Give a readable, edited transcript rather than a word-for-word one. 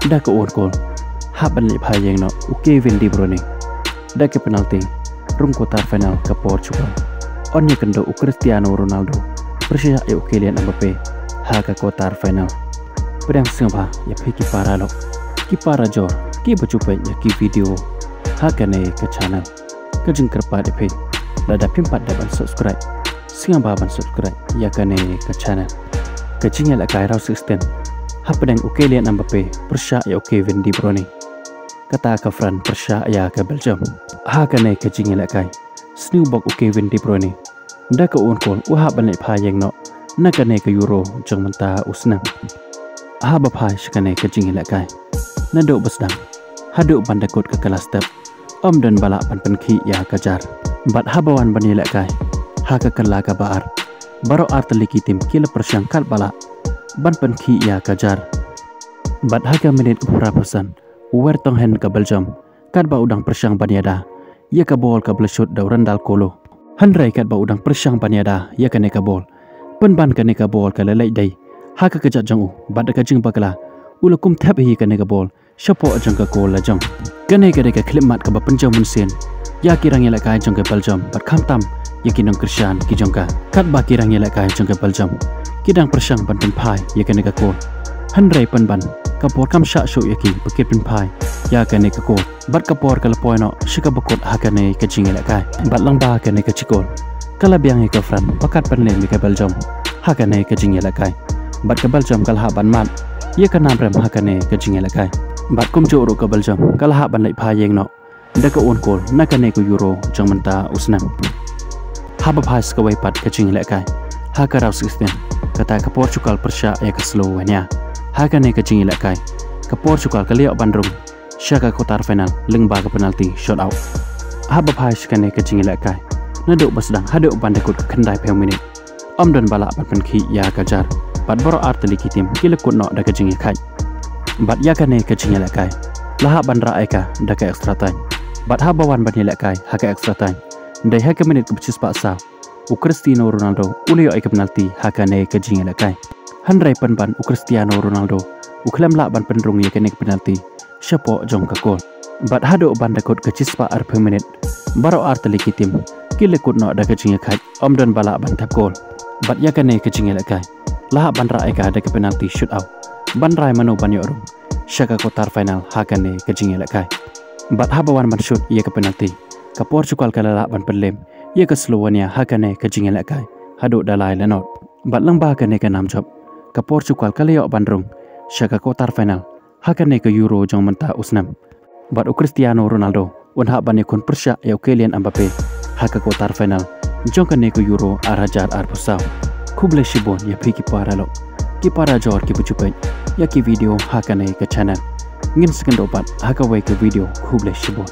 dah ke on gol haban le phayeng no Kevin De Bruyne dah ke penalti rung quarter final ke Portugal onnya kendo Cristiano Ronaldo persia ya Kylian Mbappe ha ke quarter final pedang singba ya phiki para lo ki para jor ki bacupai ya ki video ha kane ke channel ke jengker pa de phe lada pimpat da ban subscribe singba ban subscribe ya kane ke channel ke jingya la kai rau system ha pedang Kylian Mbappe persia ya Kevin De Bruyne kata ke Fran persia ya ke Belgium ha kane ke jingya la kai snu bok Kevin De Bruyne dah ke on kol ha ban le phayeng no na kane ke Euro jeng menta usnam ha ba phai shkane ke jingya la kai na do basdang hadu bandakut ke kelas step dan balak pan penki ya kajar bat habawan bani la kai ha ka kala ka baar baro arteliki tim kila persyangkal balak ban penki ya kajar bat haga menit pura pesan wer tong hen ka Belgium kat ba udang persyang baniada ya ka bol ka bleshot da randal kolo handrai kat ba udang persyang baniada ya ka ne ka bol ban ka ne ka bol ka lelai dai ha ka kajat jang bat ka jing bakala ulakum thap hi ka ne ka bol shapo jang ka kol la jang kane ka de ka clip mat ka ba penjam mun sen ya kirang ya la kai jang ka Belgium bat kham tam ya kinong Christian ki jang ka kat ba kirang ya la kai jang ka Belgium kidang persyang ban pen phai ya ka ne ka kol handrai pan ban ka por kam sha sho ya ki pakit pen phai ya ka ne ka kol bat ka por ka la poino shika bakot ha ka ne ka jing ya la kai bat lang ba ka ne ka chikol kala biang ka Fran pakat pan le mi ka Belgium ha ka ne ka jing ya la kai bat ka Belgium kal ha ban mat ya ka nam rem ha ka ne ka jing ya la kai bat kum jo ro ka Belgium kal ha ban lai phayeng no da ka on kol na ka ne ka Euro jang menta usnam ha ba phas ka wai pat ka jing la kai ha ka raw system kata ka Portugal persya ya ka Slovenia ha ka ne ka jing la kai ka Portugal ka liok bandrung syaka quarter final lengba ka penalti shot out ha ba phas ka ne ka jing la kai na do basdang hadu bandakut ka khandai pe minit dan balak pan penki ya kajar bat boro arteliki tim kilekut no da ka jing kai bat ya ka ne ka jing la kai laha bandra aika da ka extra time bat ha bawan ban la kai ha ka extra time dai ha ka minit ka bicis pa sa Cristiano Ronaldo ulio aika penalti ha ka ne ka jing la kai handrai pan ban Cristiano Ronaldo uklam la ban penrung ya ka ne penalti shapo jong ka kol bat hado bandakut ka cispa ar per minit baro arteliki tim kilekut no da ka jing kai dan balak ban tap kol bat ya ka ne ka jing la kai laha bandra aika da ka penalti shoot out bandrai mano ban yo rung syaka quarter final ha ka ne ka jing la kai bat habawan ban shoot ya ka penalti ka Portugal ka la ban pelem ya ka Slovenia ha ka ne ka jing la kai hado dalai la not bat lang ba ka ne ka nam job ka Portugal ka leo bandrung syaka quarter final ha ka ne ka Euro jong menta usnam bat Cristiano Ronaldo ha ban kon persya ya Kylian Mbappe ha ka quarter final jong ka ne ka Euro arajar ar pusau kuble shibon ya phiki para lo ki para jor ki buchupai ya ki video ha ka ne ka channel ngin second opat ha ka wai ka video kuble shibon